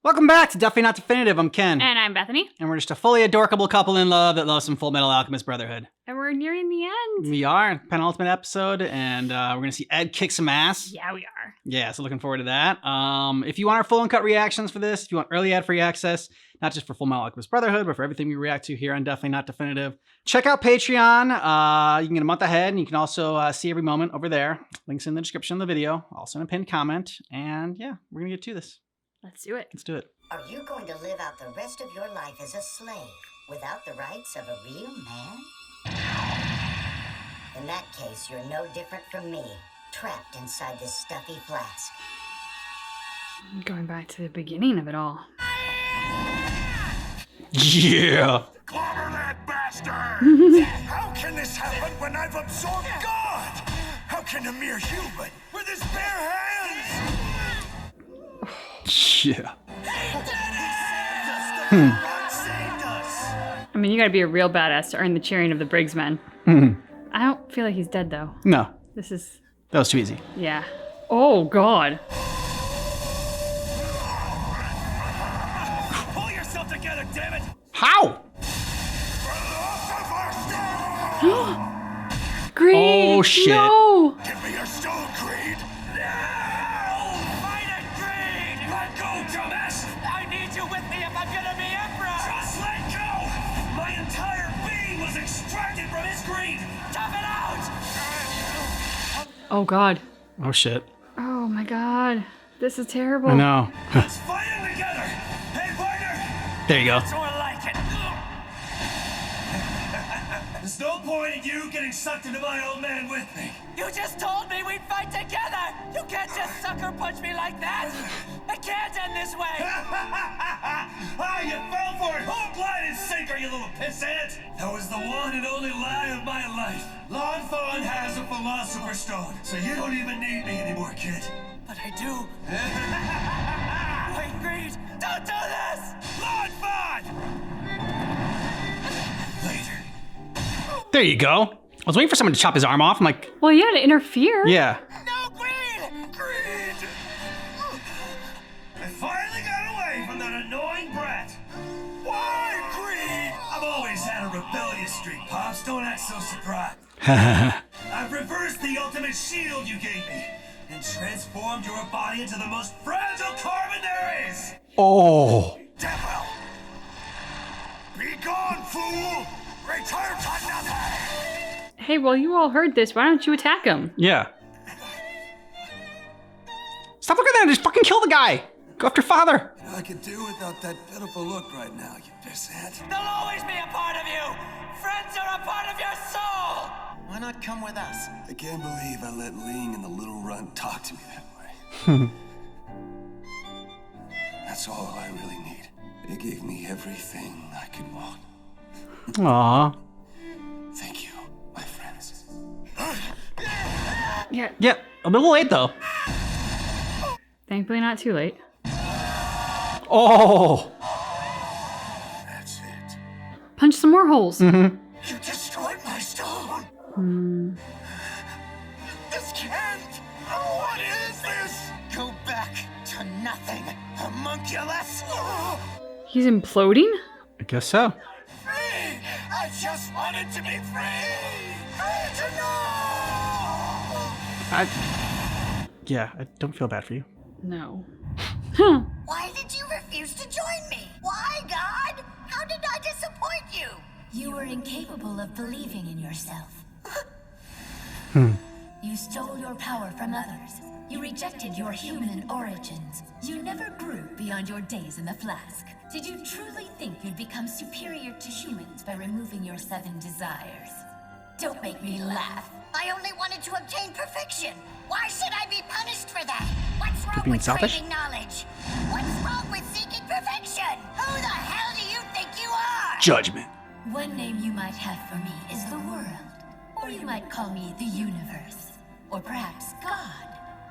Welcome back to Definitely Not Definitive. I'm Ken. And I'm Bethany. And we're just a fully adorable couple in love that loves some Fullmetal Alchemist Brotherhood. And we're nearing the end. We are. Penultimate episode, and we're going to see Ed kick some ass. Yeah, we are. Yeah, so looking forward to that. If you want our full uncut reactions for this, if you want early ad-free access, not just for Fullmetal Alchemist Brotherhood, but for everything we react to here on Definitely Not Definitive, check out Patreon. You can get a month ahead, and you can also see every moment over there. Links in the description of the video, also in a pinned comment. And yeah, we're going to get to this. Let's do it. Let's do it. Are you going to live out the rest of your life as a slave without the rights of a real man? In that case, you're no different from me, trapped inside this stuffy flask. Going back to the beginning of it all. Yeah! Clobber that bastard! How can this happen when I've absorbed God? How can a mere human with his bare hands? Yeah. I mean, you gotta be a real badass to earn the cheering of the Briggs men. I don't feel like he's dead, though. No, This is... that was too easy. Yeah. Oh, God. Pull yourself together, damn it! How? Greed! Oh, shit. No! Give me your stone, Creed! No! Fight it, Creed! Let go, dumbass! I need you with me if I'm gonna be emperor! Just let go! My entire being was extracted from his greed! Tough it out! Oh, God. Oh, shit. Oh, my God. This is terrible. I know. Let's fight it together! Hey, partner! There you go. That's more like it! There's no point in you getting sucked into my old man with me. You just told me we'd fight together! You can't just sucker punch me like that! It can't end this way! Ah, you fell for it! Hook, line, and sinker, you little pissant! That was the one and only lie of my life. Lon Fawn has a philosopher's stone, so you don't even need me anymore, kid. But I do. Wait, Greed! Don't do this! Lon Fawn! Later. There you go. I was waiting for someone to chop his arm off. I'm like, Well, yeah, to interfere. yeah. No, Greed! Greed! I finally got away from that annoying brat. Why, Greed? I've always had a rebellious streak, Pops. Don't act so surprised. I've reversed the ultimate shield you gave me and transformed your body into the most fragile carbon there is. Oh. Devil! Be gone, fool! Return to nothing! Hey, well, you all heard this. Why don't you attack him? Yeah. Stop looking at him. Just fucking kill the guy. Go after father. I could do without that pitiful look right now, you pissant. They'll always be a part of you! Friends are a part of your soul! Why not come with us? I can't believe I let Ling and the little runt talk to me that way. That's all I really need. They gave me everything I could want. Aw. Thank you, my friends. Yeah. Yeah, a little late though. Thankfully not too late. Oh. That's it. Punch some more holes. You destroyed my stone! This can't! What is this? Go back to nothing, homunculus! He's imploding? I guess so. Free! I just wanted to be free! Free to know! Yeah, I don't feel bad for you. No. Why did you refuse to join me? Why, God? How did I disappoint you? You were incapable of believing in yourself. You stole your power from others. You rejected your human origins. You never grew beyond your days in the flask. Did you truly think you'd become superior to humans by removing your 7 desires? Don't make me laugh. I only wanted to obtain perfection. Why should I be punished for that? What's wrong being with selfish? craving knowledge? What's wrong with seeking perfection? Who the hell do you think you are? Judgment. One name you might have for me is the world. Or you might call me the universe. Or perhaps God.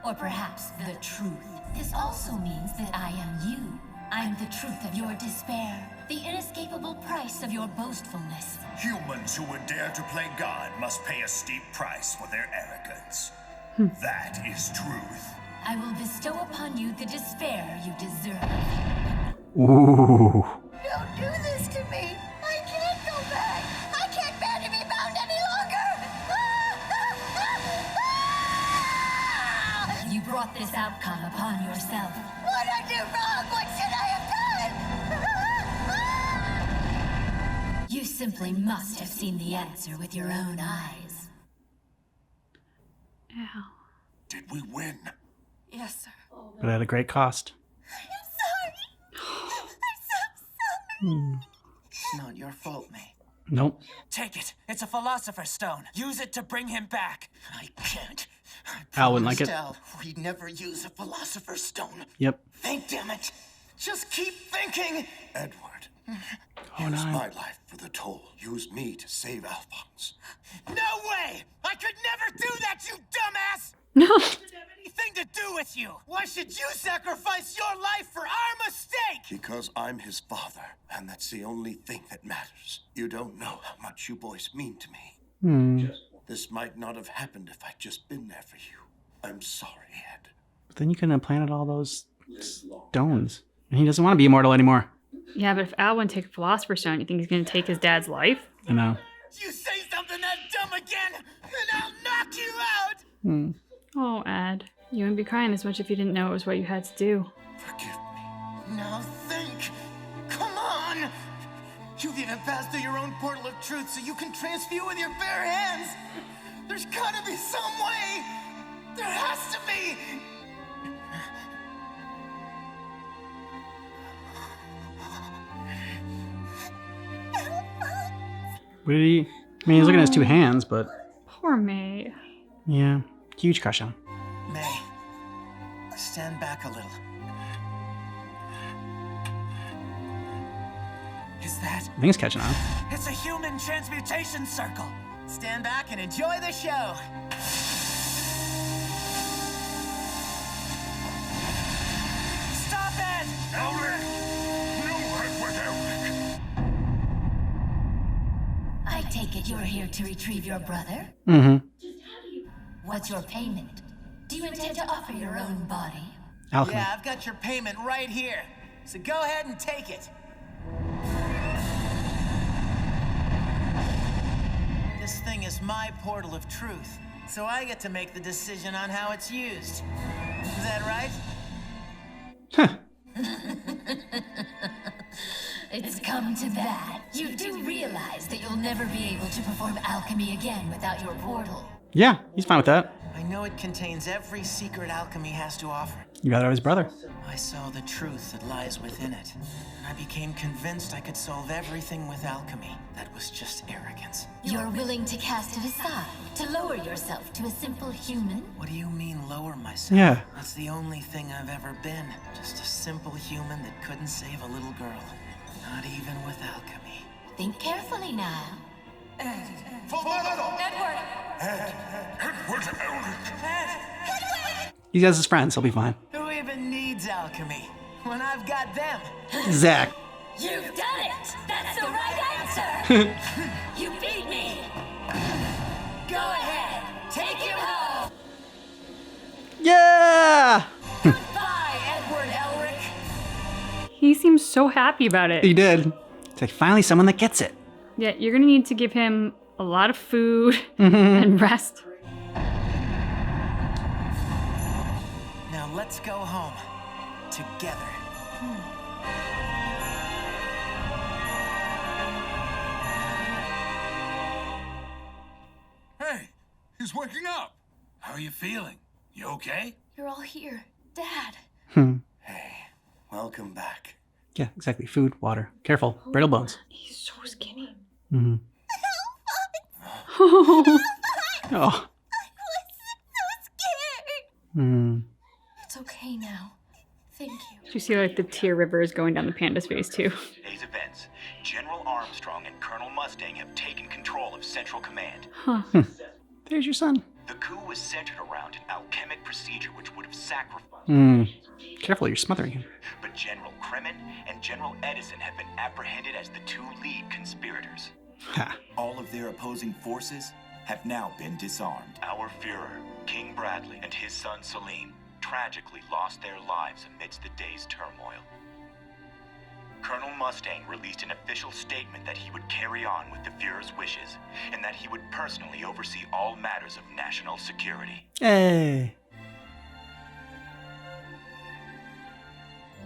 Or perhaps the truth. This also means that I am you. I'm the truth of your despair. The inescapable price of your boastfulness. Humans who would dare to play God must pay a steep price for their arrogance. That is truth. I will bestow upon you the despair you deserve. Ooh. Don't do this to me. I can't go back. I can't bear to be bound any longer. You brought this outcome upon yourself. What did I do wrong? What should I have done? You simply must have seen the answer with your own eyes. Ow. Did we win? Yes, sir. But at a great cost. I'm sorry. I'm so sorry. It's not your fault, May. Nope. Take it. It's a philosopher's stone. Use it to bring him back. I can't. Al wouldn't like it. Al, we'd never use a philosopher's stone. Yep. Think, damn it. Just keep thinking. Edward. Oh, Use no. my life for the toll. Use me to save Alphonse. No way! I could never do that, you dumbass! No. It doesn't have anything to do with you. Why should you sacrifice your life for our mistake? Because I'm his father, and that's the only thing that matters. You don't know how much you boys mean to me. This might not have happened if I'd just been there for you. I'm sorry, Ed. But then you couldn't have planted all those stones. And he doesn't want to be immortal anymore. Yeah, but if Al wouldn't take a philosopher's stone, you think he's gonna take his dad's life? I know. You say something that dumb again, and I'll knock you out! Oh, Ed. You wouldn't be crying this much if you didn't know it was what you had to do. Forgive me. Now think! Come on! You've even passed through your own portal of truth so you can transfuse with your bare hands! There's gotta be some way! There has to be! What did he... I mean, he's looking at his two hands, but... Poor May. Yeah. Huge crush on him. May, stand back a little. Is that? I think he's catching on. It's a human transmutation circle. Stand back and enjoy the show. Stop it! Elric! No, Edward Elric! I take it you're here to retrieve your brother? Mm-hmm. What's your payment? Do you intend to offer your own body? Alchemy. Yeah, I've got your payment right here. So go ahead and take it. This thing is my portal of truth, so I get to make the decision on how it's used. Is that right? It's come to that. You do realize that you'll never be able to perform alchemy again without your portal. Yeah, he's fine with that. I know it contains every secret alchemy has to offer. You rather have his brother. I saw the truth that lies within it, and I became convinced I could solve everything with alchemy. That was just arrogance. You're willing to cast it aside, to lower yourself to a simple human? What do you mean lower myself? Yeah. That's the only thing I've ever been. Just a simple human that couldn't save a little girl. Not even with alchemy. Think carefully now. Fullmetal! Edward! Edward Elric! He has his friends. He'll be fine. Who even needs alchemy when I've got them? Zach. You've done it! That's the right answer! You beat me! Go ahead, take him home! Yeah! Goodbye, Edward Elric! He seems so happy about it. He did. It's like finally someone that gets it. Yeah, you're gonna need to give him a lot of food and rest. Now let's go home. Together. Hey, he's waking up. How are you feeling? You okay? You're all here. Dad. Hey, welcome back. Yeah, exactly. Food, water. Careful. Brittle bones. He's so skinny. Mm-hmm. Oh. Mm. It's okay now. Thank you. You see like the tear rivers going down the panda's face too. Today's events. General Armstrong and Colonel Mustang have taken control of Central Command. Huh. There's your son. The coup was centered around an alchemic procedure which would have sacrificed. Careful, you're smothering him. But General Kremen and General Edison have been apprehended as the two lead conspirators. Ha. All of their opposing forces have now been disarmed. Our Führer, King Bradley, and his son Salim tragically lost their lives amidst the day's turmoil. Colonel Mustang released an official statement that he would carry on with the Führer's wishes, and that he would personally oversee all matters of national security. Hey.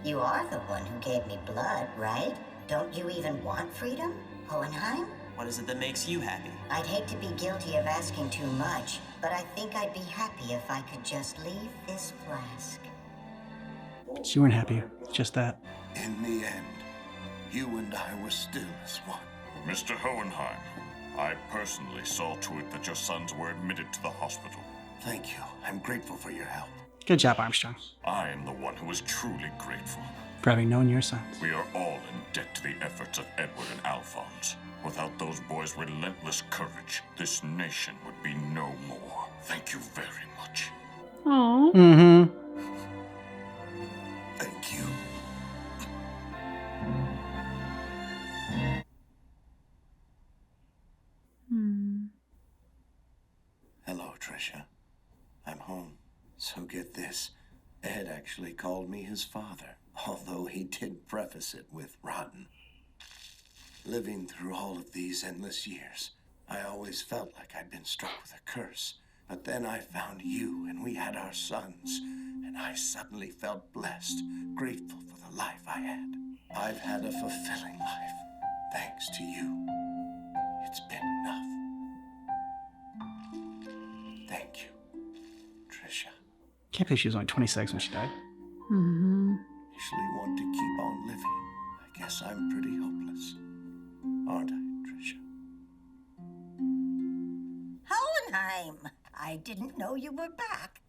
You are the one who gave me blood, right? Don't you even want freedom, Hohenheim? What is it that makes you happy? I'd hate to be guilty of asking too much, but I think I'd be happy if I could just leave this flask. So you weren't happy, just that. In the end, you and I were still as one. Mr. Hohenheim, I personally saw to it that your sons were admitted to the hospital. Thank you. I'm grateful for your help. Good job, Armstrong, I am the one who is truly grateful. for having known your sons. We are all in debt to the efforts of Edward and Alphonse. Without those boys' relentless courage, this nation would be no more. Thank you very much. Oh. Mm-hmm. Thank you. Hello, Tricia. I'm home. So get this. Ed actually called me his father, although he did preface it with rotten. Living through all of these endless years, I always felt like I'd been struck with a curse. But then I found you, and we had our sons, and I suddenly felt blessed, grateful for the life I had. I've had a fulfilling life, thanks to you. It's been enough. Thank you, Tricia. Can't believe she was only 26 when she died. Mm-hmm. Actually want to keep on living. I guess I'm pretty hopeless. Aren't I, Tricia? Hohenheim, I didn't know you were back.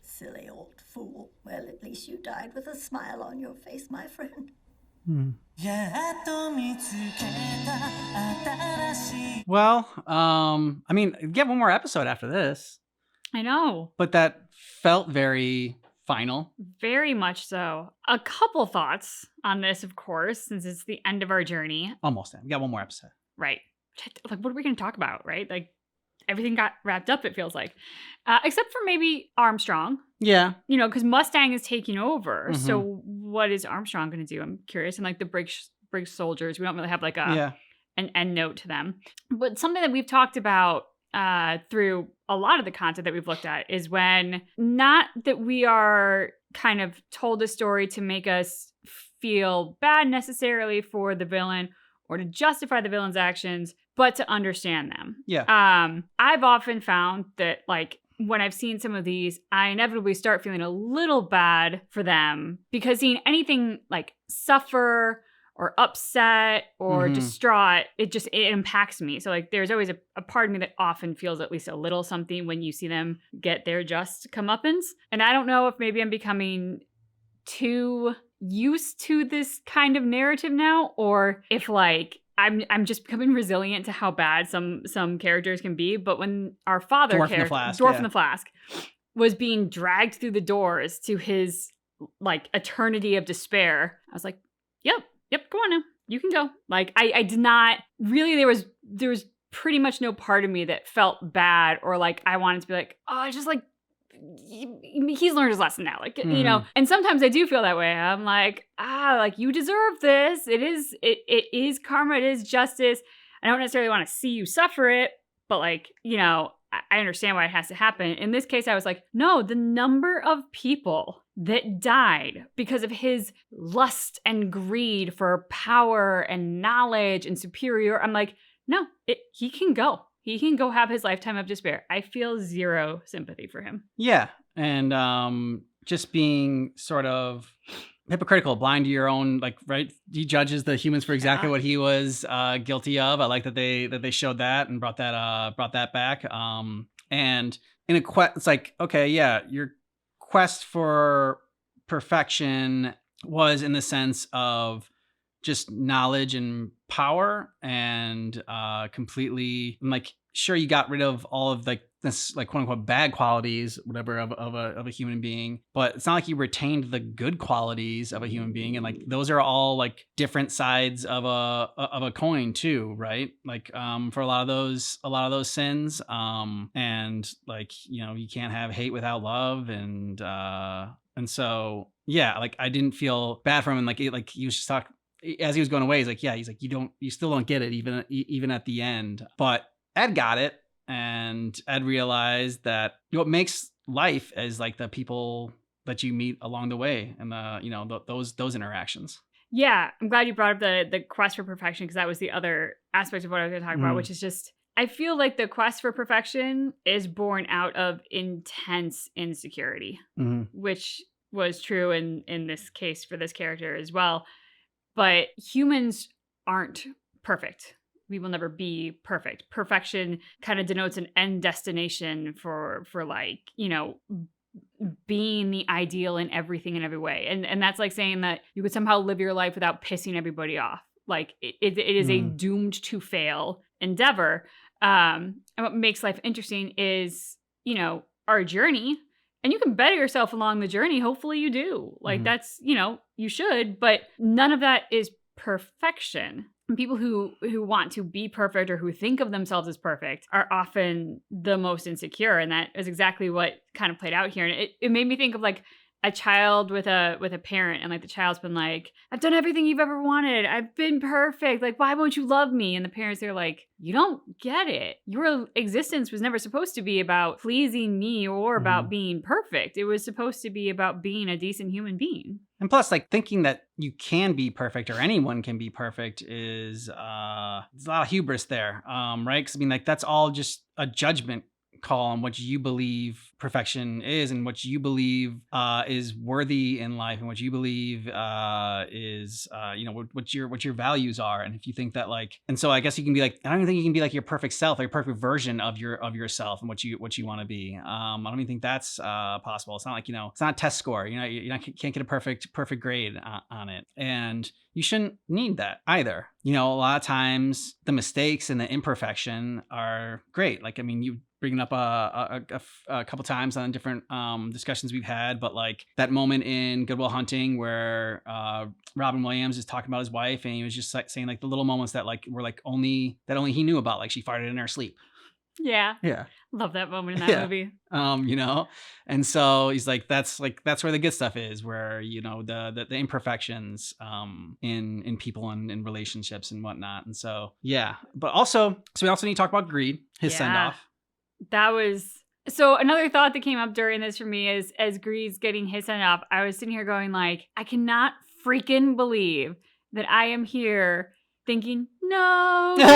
Silly old fool. Well, at least you died with a smile on your face, my friend. Well, I mean, get one more episode after this, I know. but that felt very final. Very much so. A couple thoughts on this, of course, since it's the end of our journey. Almost done. We got one more episode. Right. Like, what are we going to talk about, right? Like, everything got wrapped up, it feels like. Except for maybe Armstrong. Yeah. You know, because Mustang is taking over. Mhm. So what is Armstrong going to do? I'm curious. And like the Briggs soldiers, we don't really have like an end note to them. But something that we've talked about through a lot of the content that we've looked at is when, not that we are kind of told a story to make us feel bad necessarily for the villain or to justify the villain's actions, but to understand them. Yeah. I've often found that, like, when I've seen some of these, I inevitably start feeling a little bad for them because seeing anything like suffer or upset or distraught, it impacts me. So like there's always a part of me that often feels at least a little something when you see them get their just comeuppance. And I don't know if maybe I'm becoming too used to this kind of narrative now, or if like I'm just becoming resilient to how bad some characters can be. But when our father Dwarf in the Flask, was being dragged through the doors to his like eternity of despair, I was like, yep, go on now. You can go. Like I did not really, there was pretty much no part of me that felt bad or like I wanted to be like, oh, just like he's learned his lesson now, like you know. And sometimes I do feel that way. I'm like, like you deserve this. It is karma. It is justice. I don't necessarily want to see you suffer it, but like, you know, I understand why it has to happen. In this case, I was like, no, the number of people that died because of his lust and greed for power and knowledge and superior. I'm like, no, he can go. He can go have his lifetime of despair. I feel zero sympathy for him. Yeah. And just being sort of hypocritical, blind to your own, like, right? He judges the humans for exactly what he was guilty of. I like that they showed that and brought that back. And in a quest, it's like, okay, yeah, your quest for perfection was in the sense of just knowledge and power, and completely, like, sure, you got rid of all of like this, like, quote unquote bad qualities, whatever, of a human being, but it's not like you retained the good qualities of a human being, and like those are all like different sides of a coin too, right? Like for a lot of those sins, and like, you know, you can't have hate without love, and And so, yeah, like I didn't feel bad for him. And like, he was just talking as he was going away. He's like, yeah, he's like, you still don't get it even at the end. But Ed got it. And Ed realized that what makes life is like the people that you meet along the way and those interactions. Yeah, I'm glad you brought up the quest for perfection, because that was the other aspect of what I was going to talk about, which is just, I feel like the quest for perfection is born out of intense insecurity, which was true in this case for this character as well. But humans aren't perfect. We will never be perfect. Perfection kind of denotes an end destination for like, being the ideal in everything in every way. And that's like saying that you could somehow live your life without pissing everybody off. Like it is a doomed to fail endeavor. And what makes life interesting is, our journey. And you can better yourself along the journey. Hopefully you do. Like that's, you should, but none of that is perfection. And people who want to be perfect or who think of themselves as perfect are often the most insecure. And that is exactly what kind of played out here. And it made me think of like a child with a parent, and like the child's been like, I've done everything you've ever wanted. I've been perfect. Like, why won't you love me? And the parents, they're like, you don't get it. Your existence was never supposed to be about pleasing me or about being perfect. It was supposed to be about being a decent human being. And plus, like thinking that you can be perfect or anyone can be perfect is there's a lot of hubris there, right? Because I mean, like that's all just a judgment call on what you believe perfection is and what you believe is worthy in life and what you believe is what your values are. And if you think that like, and so I guess you can be like, I don't even think you can be like your perfect self or your perfect version of yourself and what you want to be. I don't even think that's possible. It's not like, it's not a test score. You can't get a perfect grade on it. And you shouldn't need that either. A lot of times the mistakes and the imperfection are great. Like, I mean, you bring it up a couple times on different discussions we've had, but like that moment in Good Will Hunting where Robin Williams is talking about his wife, and he was just like saying like the little moments that like were like only he knew about, like she farted in her sleep. Yeah. Love that moment in that movie. And so he's like, that's where the good stuff is, where the imperfections in people and in relationships and whatnot. And so but also, so we also need to talk about Greed, his send off. That was so another thought that came up during this for me is as Greed's getting his send off, I was sitting here going like, I cannot freaking believe that I am here thinking, no, Greed.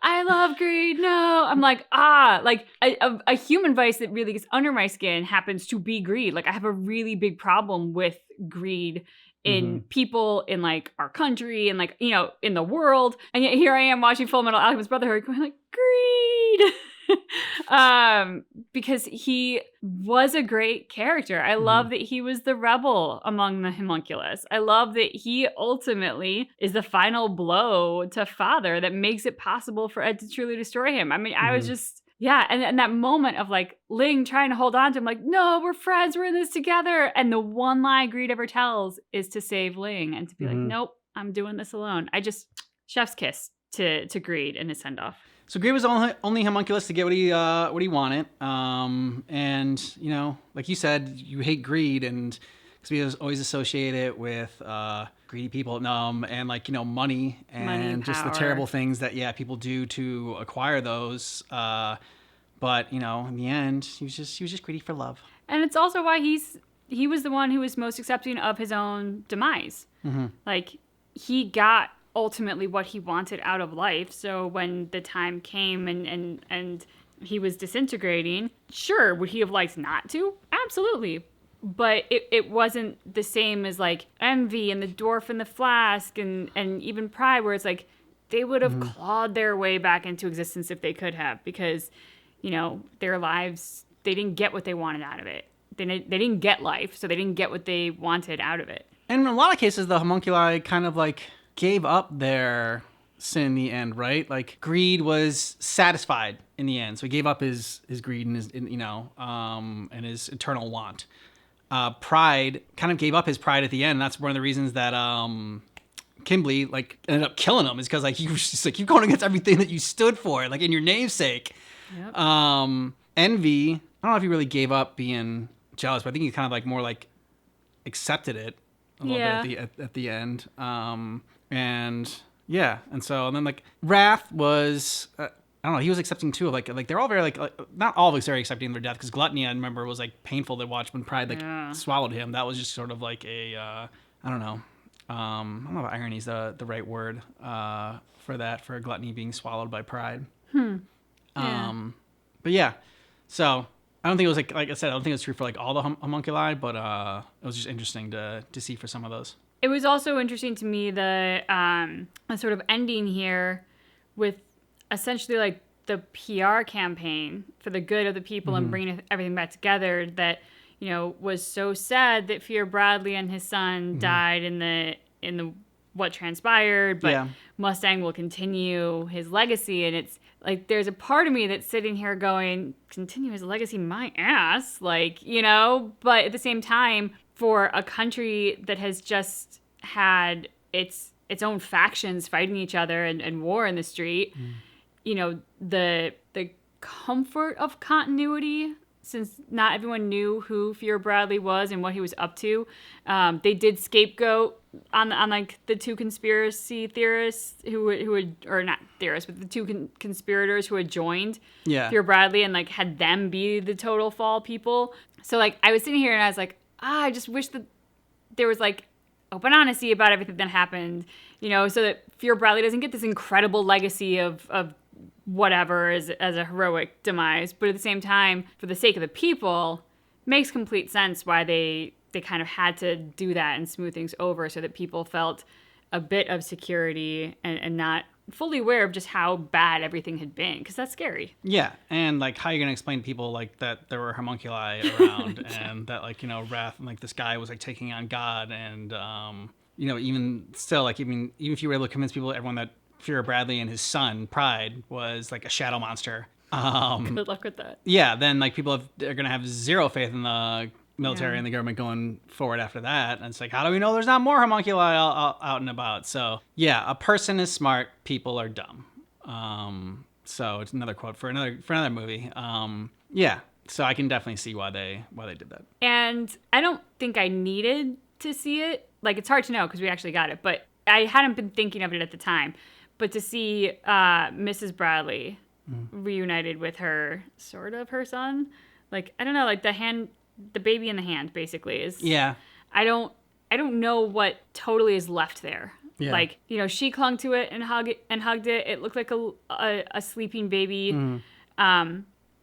I love Greed. No, I'm like, like a human vice that really gets under my skin happens to be greed. Like I have a really big problem with greed in people, in like our country, and like, in the world. And yet here I am watching Fullmetal Alchemist Brotherhood going like, Greed. Because he was a great character. I love that he was the rebel among the homunculus. I love that he ultimately is the final blow to Father that makes it possible for Ed to truly destroy him. I mean, I was just, and that moment of like Ling trying to hold on to him, like, no, we're friends, we're in this together. And the one lie Greed ever tells is to save Ling and to be like, nope, I'm doing this alone. Chef's kiss to Greed and his send off. So Greed was only homunculus to get what he wanted, and like you said, you hate greed, and because we always associate it with greedy people, and like money and just the terrible things that people do to acquire those. But in the end, he was just greedy for love. And it's also why he was the one who was most accepting of his own demise. Like he got ultimately what he wanted out of life. So when the time came and he was disintegrating, sure, would he have liked not to? Absolutely. But it wasn't the same as like envy and the dwarf in the flask and even pride, where it's like they would have clawed their way back into existence if they could have, because their lives, they didn't get what they wanted out of it. They didn't get life, so they didn't get what they wanted out of it. And in a lot of cases, the homunculi kind of like gave up their sin in the end, right? Like Greed was satisfied in the end, so he gave up his greed and his and his eternal want. Pride kind of gave up his pride at the end. And that's one of the reasons that Kimberly like ended up killing him, is because like he was just like, you're going against everything that you stood for, like in your namesake. Envy, I don't know if he really gave up being jealous, but I think he kind of like more like accepted it a little bit at the end. And so then like Wrath was I don't know, he was accepting too of like they're all very like not all of us very accepting of their death, because Gluttony, I remember, was like painful to watch when Pride like swallowed him. That was just sort of like a I don't know if irony is the right word for that, for Gluttony being swallowed by Pride. But yeah, so I don't think it was like I said, I don't think it was true for like all the homunculi, but it was just interesting to see for some of those. It was also interesting to me the sort of ending here with essentially like the PR campaign for the good of the people and bringing everything back together that, you know, was so sad that Fear Bradley and his son died in the what transpired, but Mustang will continue his legacy. And it's like, there's a part of me that's sitting here going, continue his legacy, my ass, like, you know, but at the same time, for a country that has just had its own factions fighting each other and war in the street, you know, the comfort of continuity, since not everyone knew who Fear Bradley was and what he was up to, they did scapegoat on like the two conspiracy theorists who had, or not theorists, but the two conspirators who had joined Fear Bradley and like had them be the total fall people. So like I was sitting here and I was like, I just wish that there was like open honesty about everything that happened, you know, so that Fear Bradley doesn't get this incredible legacy of whatever as a heroic demise. But at the same time, for the sake of the people, makes complete sense why they kind of had to do that and smooth things over so that people felt a bit of security and not fully aware of just how bad everything had been, because that's scary. Yeah, and like how are you going to explain to people like that there were homunculi around and that like, you know, Wrath and like this guy was like taking on God, and you know, even still like even if you were able to convince people, everyone, that Fear Bradley and his son Pride was like a shadow monster. Good luck with that. Yeah, then like people are going to have zero faith in the military and the government going forward after that. And it's like, how do we know there's not more homunculi out and about? So yeah, a person is smart, people are dumb. So it's another quote for another movie. Yeah, so I can definitely see why they did that. And I don't think I needed to see it. Like, it's hard to know because we actually got it, but I hadn't been thinking of it at the time. But to see Mrs. Bradley reunited with her son, like, I don't know, like the baby in the hand basically is. Yeah. I don't know what totally is left there. Yeah. Like, you know, she clung to it and hugged it. It looked like a sleeping baby.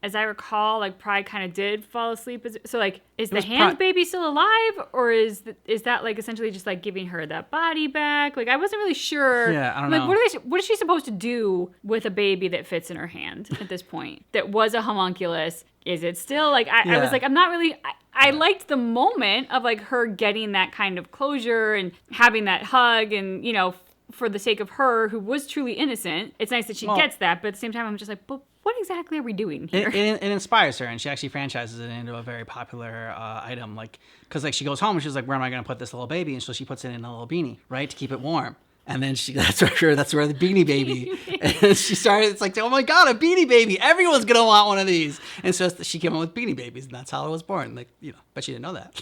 As I recall, like Pride kind of did fall asleep. So like, is the hand baby still alive, or is that like essentially just like giving her that body back? Like, I wasn't really sure. Yeah, I don't know. What is she supposed to do with a baby that fits in her hand at this point? That was a homunculus. Is it still like? I was like, I'm not really. I liked the moment of like her getting that kind of closure and having that hug, and you know, for the sake of her who was truly innocent, it's nice that she gets that. But at the same time, I'm just like, but what exactly are we doing here? It inspires her, and she actually franchises it into a very popular item. Like, because like she goes home and she's like, where am I going to put this little baby? And so she puts it in a little beanie, right, to keep it warm. And then that's where the Beanie Baby. And she started. It's like, oh my God, a Beanie Baby! Everyone's gonna want one of these. And so she came up with Beanie Babies, and that's how it was born. Like, you know, but she didn't know that.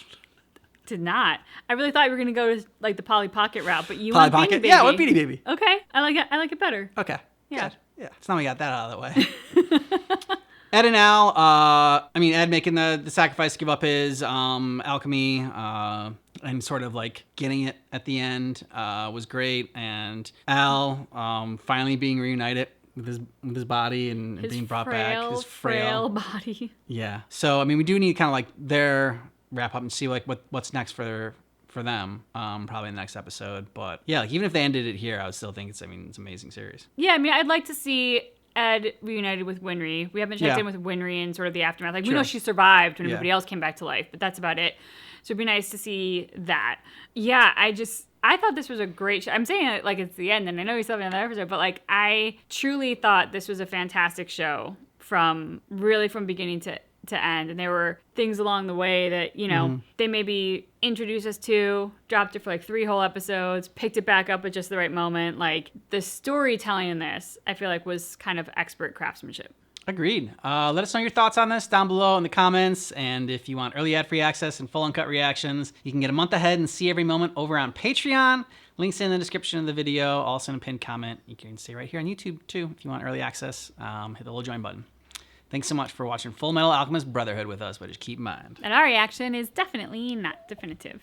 Did not. I really thought you were gonna go to like the Polly Pocket route, but you Polly went Pocket? Beanie Baby. Yeah, what Beanie Baby? Okay, I like it better. Okay. Yeah. Good. Yeah. So now we got that out of the way. Ed and Al, Ed making the sacrifice to give up his alchemy and sort of like getting it at the end was great. And Al finally being reunited with his body and being brought back. His frail body. Yeah. So, I mean, we do need kind of like their wrap up and see like what's next for them, probably in the next episode. But yeah, like, even if they ended it here, I would still think it's an amazing series. Yeah, I mean, I'd like to see Ed reunited with Winry. We haven't checked in with Winry and sort of the aftermath. Like, we know she survived when everybody else came back to life, but that's about it. So it'd be nice to see that. Yeah, I thought this was a great show. I'm saying it like it's the end, and I know we still have another episode, but like, I truly thought this was a fantastic show from beginning to end. And there were things along the way that, you know, they maybe introduced us to, dropped it for like 3 whole episodes, picked it back up at just the right moment. Like, the storytelling in this, I feel like, was kind of expert craftsmanship. Agreed. Let us know your thoughts on this down below in the comments. And if you want early ad-free access and full uncut reactions, you can get a month ahead and see every moment over on Patreon. Links in the description of the video, also in a pinned comment. You can stay right here on YouTube too if you want early access. Hit the little join button. Thanks so much for watching Fullmetal Alchemist Brotherhood with us, but just keep in mind that our reaction is definitely not definitive.